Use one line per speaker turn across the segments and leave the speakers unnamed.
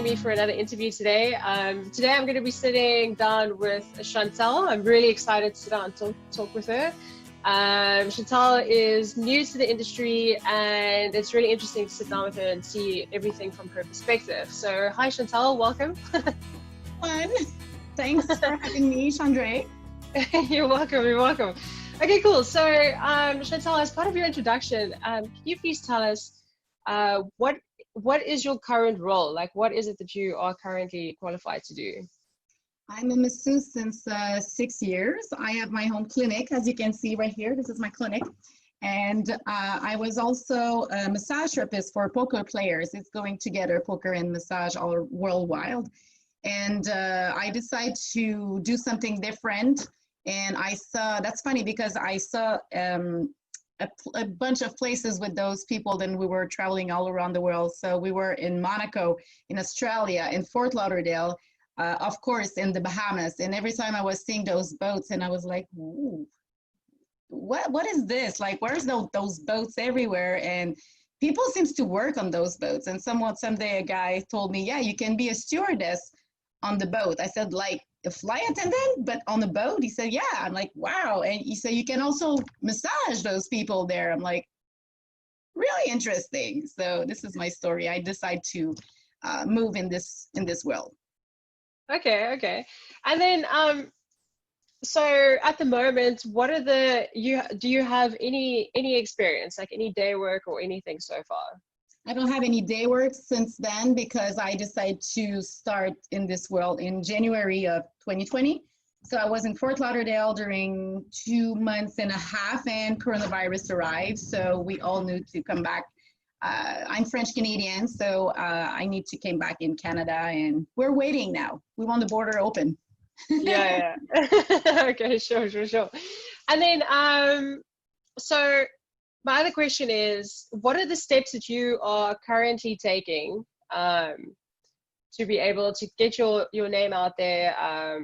me for another interview today. Today I'm going to be sitting down with Chantal. I'm really excited to sit down and talk with her. Chantal is new to the industry, and it's really interesting to sit down with her and see everything from her perspective. So hi Chantal, welcome.
Fun. Thanks for having me, Chandra.
You're welcome. Okay, cool. So Chantal, as part of your introduction, can you please tell us what is your current role? Like, what is it that you are currently qualified to do?
I'm a masseuse since 6 years. I have my home clinic, as you can see right here. This is my clinic. And I was also a massage therapist for poker players. It's going together, poker and massage all worldwide. And I decided to do something different. And I saw, that's funny because I saw a bunch of places with those people. Then we were traveling all around the world. So we were in Monaco, in Australia, in Fort Lauderdale, of course, in the Bahamas. And every time I was seeing those boats and I was like, ooh, what is this? Like, where's those boats everywhere? And people seems to work on those boats. And someday a guy told me, yeah, you can be a stewardess on the boat. I said, like a flight attendant, but on the boat? He said, yeah. I'm like, wow. And he said, you can also massage those people there. I'm like, really interesting. So this is my story. I decided to move in this world.
Okay. And then, so at the moment, do you have any experience, like any day work or anything so far?
I don't have any day work since then because I decided to start in this world in January of 2020. So I was in Fort Lauderdale during 2.5 months and coronavirus arrived. So we all need to come back. I'm French Canadian, so I need to come back in Canada and we're waiting now. We want the border open.
Yeah. Okay, sure. And then, so my other question is, what are the steps that you are currently taking to be able to get your name out there?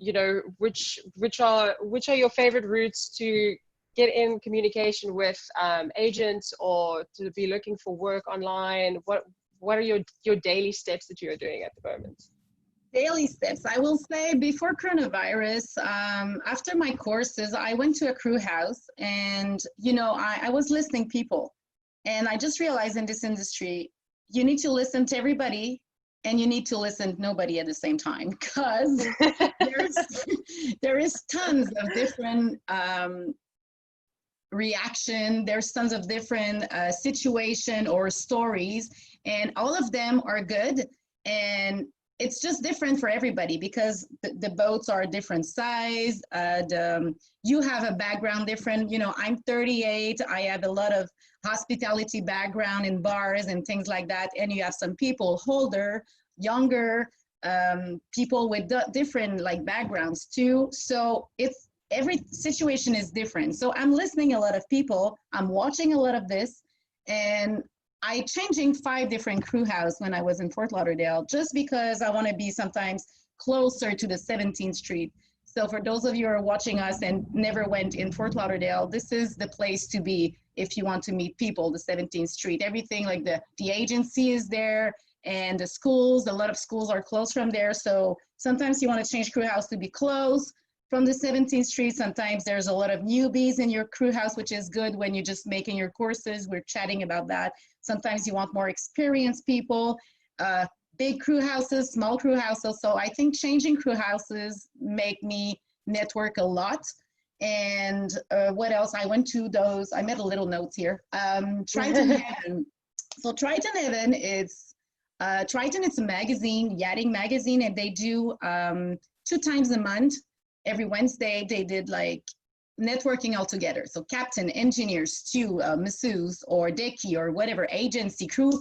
You know, which are your favorite routes to get in communication with agents or to be looking for work online? What are your daily steps that you are doing at the moment?
Daily steps. I will say before coronavirus, after my courses, I went to a crew house and, you know, I was listening people. And I just realized in this industry, you need to listen to everybody and you need to listen to nobody at the same time because there is tons of different reaction. There's tons of different situation or stories and all of them are good. And it's just different for everybody because the boats are different size. You have a background different. You know, I'm 38. I have a lot of hospitality background in bars and things like that. And you have some people older, younger, people with different like backgrounds too. So every situation is different. So I'm listening a lot of people. I'm watching a lot of this, and I changing 5 different crew house when I was in Fort Lauderdale, just because I want to be sometimes closer to the 17th Street. So for those of you who are watching us and never went in Fort Lauderdale, this is the place to be if you want to meet people, the 17th Street. Everything like the agency is there and the schools, a lot of schools are close from there. So sometimes you want to change crew house to be close from the 17th Street. Sometimes there's a lot of newbies in your crew house, which is good when you're just making your courses. We're chatting about that. Sometimes you want more experienced people, big crew houses, small crew houses. So I think changing crew houses make me network a lot. And what else? I went to those, I made a little notes here. Triton Heaven. So Triton Heaven is, Triton is a magazine, yachting magazine, and they do 2 times a month. Every Wednesday, they did like networking all together. So captain, engineers, stew, masseuse, or decky, or whatever, agency, crew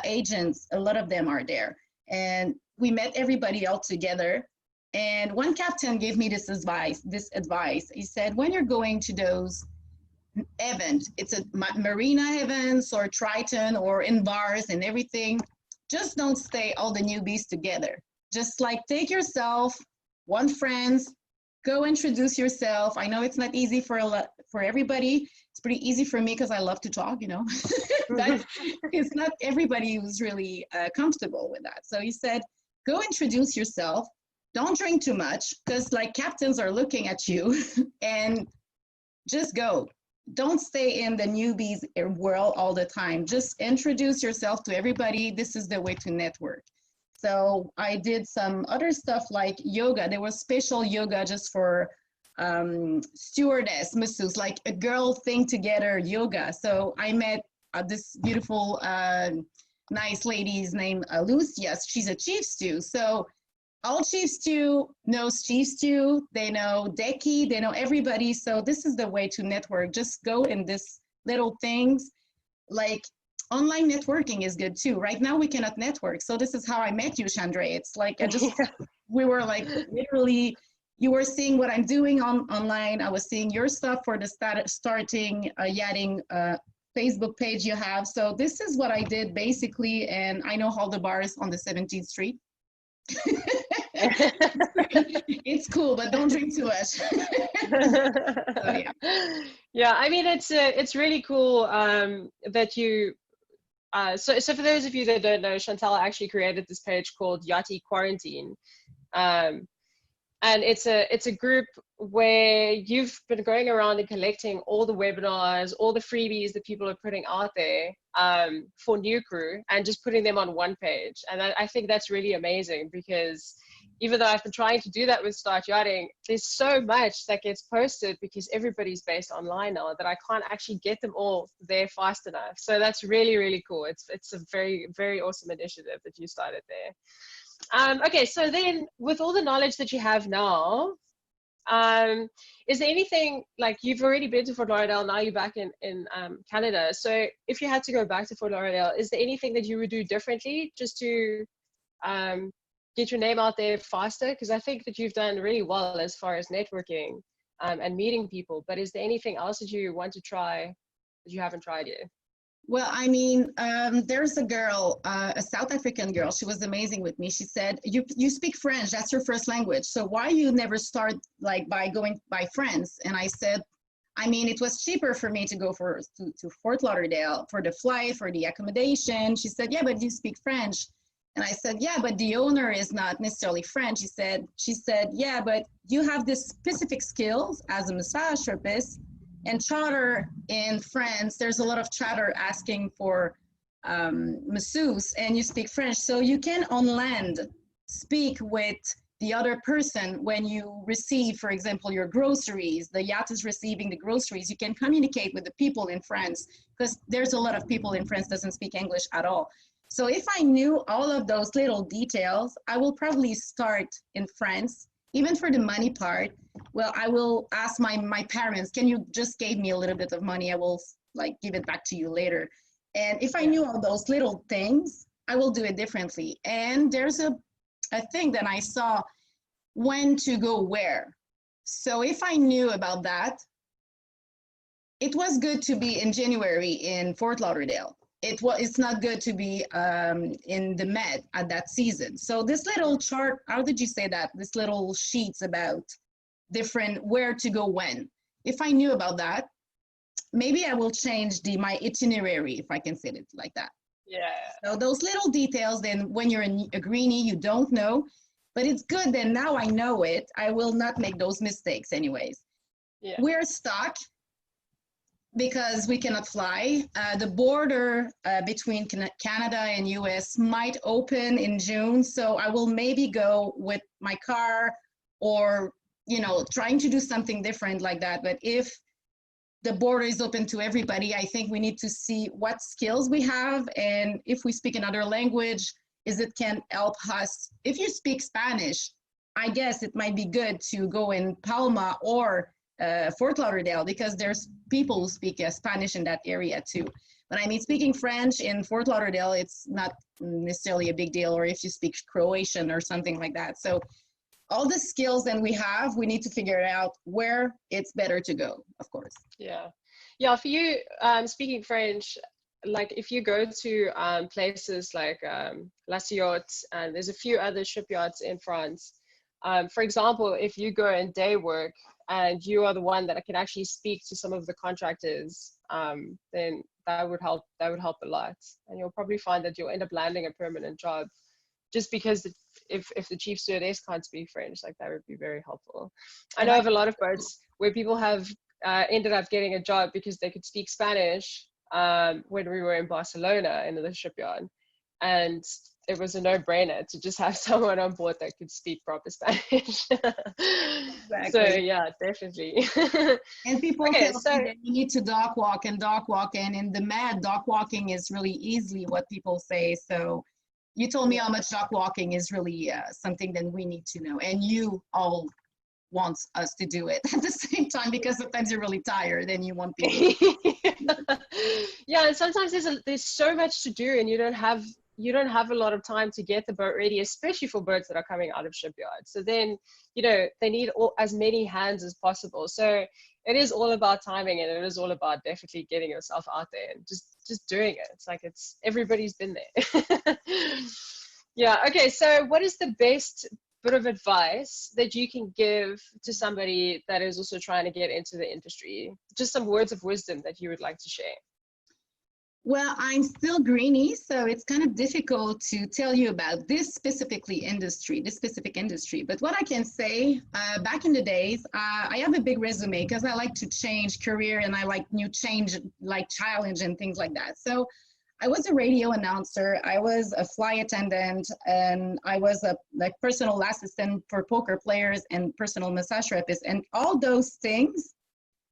agents, a lot of them are there. And we met everybody all together. And one captain gave me this advice. He said, when you're going to those events, it's a marina events or Triton or in bars and everything, just don't stay all the newbies together. Just like take yourself, one friend, go introduce yourself. I know it's not easy for everybody. it's pretty easy for me because I love to talk, you know, but it's not everybody who's really comfortable with that. So he said, go introduce yourself. Don't drink too much because like captains are looking at you and just go. Don't stay in the newbies world all the time. Just introduce yourself to everybody. This is the way to network. So I did some other stuff like yoga. There was special yoga just for stewardess, masseuse, like a girl thing together yoga. So I met this beautiful, nice lady's named Lucia. She's a chief stew. So all chief stew knows chief stew. They know Deki. They know everybody. So this is the way to network. Just go in this little things. Like online networking is good too. Right now we cannot network. So this is how I met you, Chandra. It's like we were like literally, you were seeing what I'm doing online. I was seeing your stuff for the starting yachting Facebook page you have. So this is what I did basically. And I know all the bars on the 17th Street. It's cool, but don't drink too much. So, yeah.
Yeah, I mean it's really cool that you so for those of you that don't know, Chantal actually created this page called Yachty Quarantine, and it's a group where you've been going around and collecting all the webinars, all the freebies that people are putting out there for new crew and just putting them on one page. And I think that's really amazing because even though I've been trying to do that with Start Yachting, there's so much that gets posted because everybody's based online now that I can't actually get them all there fast enough. So that's really, really cool. It's a very, very awesome initiative that you started there. Okay, so then with all the knowledge that you have now, is there anything, like you've already been to Fort Lauderdale, now you're back in Canada. So if you had to go back to Fort Lauderdale, is there anything that you would do differently just to get your name out there faster? Because I think that you've done really well as far as networking and meeting people, but is there anything else that you want to try that you haven't tried yet?
Well, I mean, there's a girl, a South African girl. She was amazing with me. She said, you speak French, that's your first language. So why you never start like by going by friends? And I said, I mean, it was cheaper for me to go to Fort Lauderdale for the flight, for the accommodation. She said, yeah, but you speak French. And I said, yeah, but the owner is not necessarily French. She said, yeah, but you have this specific skills as a massage therapist. And charter in France, there's a lot of charter asking for masseuse, and you speak French. So you can on land speak with the other person when you receive, for example, your groceries. The yacht is receiving the groceries. You can communicate with the people in France because there's a lot of people in France doesn't speak English at all. So if I knew all of those little details, I will probably start in France. Even for the money part, well, I will ask my parents, can you just give me a little bit of money? I will like give it back to you later. And if I knew all those little things, I will do it differently. And there's a thing that I saw, when to go where. So if I knew about that, it was good to be in January in Fort Lauderdale. It's not good to be in the Med at that season. So this little chart, how did you say that? This little sheets about different where to go when. If I knew about that, maybe I will change my itinerary, if I can say it like that.
Yeah.
So those little details, then when you're in a greenie, you don't know, but it's good that now I know it. I will not make those mistakes anyways.
Yeah.
We're stuck because we cannot fly. The border between Canada and US might open in June. So I will maybe go with my car or, you know, trying to do something different like that. But if the border is open to everybody, I think we need to see what skills we have. And if we speak another language, it can help us. If you speak Spanish, I guess it might be good to go in Palma or Fort Lauderdale, because there's people who speak Spanish in that area too. But I mean, speaking French in Fort Lauderdale, it's not necessarily a big deal, or if you speak Croatian or something like that. So all the skills that we have, we need to figure out where it's better to go, of course.
Yeah. Yeah, for you, speaking French, like if you go to places like La Ciotte, and there's a few other shipyards in France. For example, if you go and day work and you are the one that can actually speak to some of the contractors, then that would help a lot, and you'll probably find that you'll end up landing a permanent job, just because if the chief stewardess can't speak French, like that would be very helpful. I know of a lot of boats where people have ended up getting a job because they could speak Spanish, when we were in Barcelona in the shipyard, and it was a no-brainer to just have someone on board that could speak proper Spanish.
Exactly.
So yeah, definitely.
And people
Okay,
tell
so
me that you need to dock walk, and in the med, dock walking is really easily what people say. So you told me how much dock walking is really something that we need to know, and you all want us to do it at the same time, because sometimes you're really tired and you want people.
Yeah, and sometimes there's so much to do, and you don't have a lot of time to get the boat ready, especially for boats that are coming out of shipyard. So then, they need as many hands as possible. So it is all about timing, and it is all about definitely getting yourself out there and just doing it. It's like everybody's been there. Yeah. Okay. So what is the best bit of advice that you can give to somebody that is also trying to get into the industry? Just some words of wisdom that you would like to share.
Well, I'm still greeny, so it's kind of difficult to tell you about this specific industry. But what I can say, back in the days, I have a big resume because I like to change career, and I like new change, like challenge and things like that. So I was a radio announcer, I was a flight attendant, and I was a personal assistant for poker players and personal massage therapist. And all those things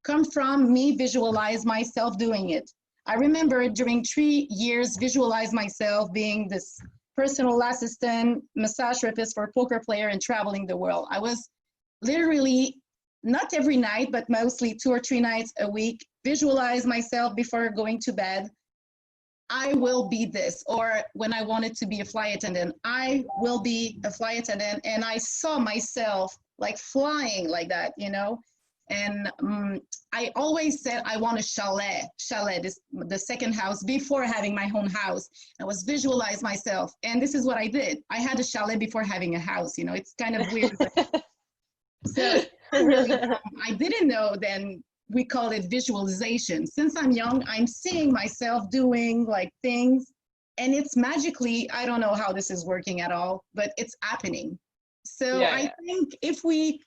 come from me visualize myself doing it. I remember during 3 years, visualize myself being this personal assistant, massage therapist for a poker player and traveling the world. I was literally, not every night, but mostly 2 or 3 nights a week, visualize myself before going to bed. I will be this. Or when I wanted to be a flight attendant, I will be a flight attendant. And I saw myself like flying like that, And I always said I want a chalet, the second house before having my own house. I was visualize myself, and this is what I did. I had a chalet before having a house. It's kind of weird. So really, I didn't know then. We call it visualization. Since I'm young, I'm seeing myself doing like things, and it's magically. I don't know how this is working at all, but it's happening. So
Yeah,
I think if we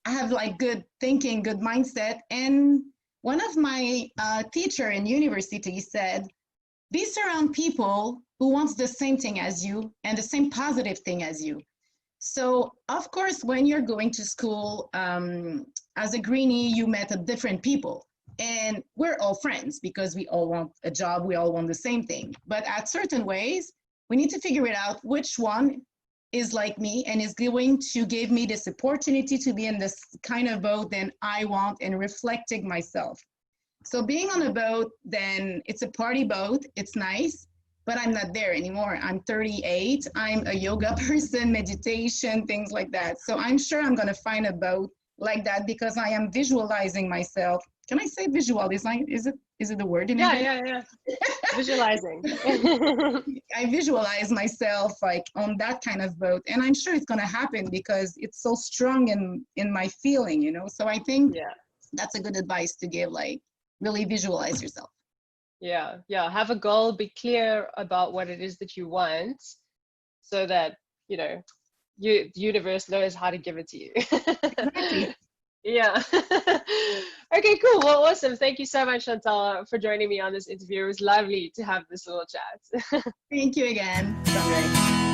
have like good thinking, good mindset. And one of my teacher in university said, be surround people who wants the same thing as you and the same positive thing as you. So of course, when you're going to school, as a greenie, you met different people, and we're all friends because we all want a job. We all want the same thing, but at certain ways, we need to figure it out which one is like me and is going to give me this opportunity to be in this kind of boat that I want, and reflecting myself. So being on a boat, then it's a party boat, it's nice, but I'm not there anymore. I'm 38, I'm a yoga person, meditation, things like that. So I'm sure I'm gonna find a boat like that because I am visualizing myself. Can I say visualizing? Is it the word in English?
Yeah. Visualizing.
I visualize myself like on that kind of boat, and I'm sure it's going to happen because it's so strong in my feeling, So I think that's a good advice to give, like really visualize yourself.
Yeah. Have a goal, be clear about what it is that you want, so that, the universe knows how to give it to you.
Exactly.
Yeah. Okay, cool. Well, awesome. Thank you so much, Chantal, for joining me on this interview. It was lovely to have this little chat.
Thank you again, Sandra.